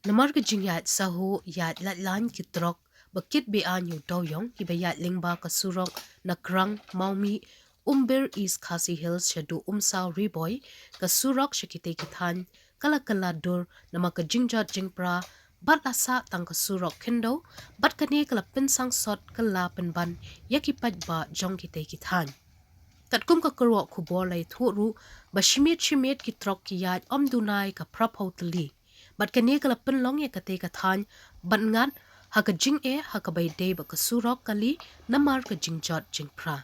Namar ka jingyat saho yat latlan kitrok bakit bean yu doyong hibayat lingba ka surok na krang maumi umbir East Khasi Hills shadu umsaw riboy ka surok shakite kithan kala dur nama ka jingjat jingpra bat asa tang ka surok kendo bat kane kala pinsang sot kala penban yakipat ba jong kite kithan tatkum ka kurwa kubor lay thuru ba shimit kitrok kiyat omdunay ka prapotali bat kane kala penlong ya kate kathan bat ngat ha ka jing e ha ka bay day ba ka surok kali namar ka jingjat jingpra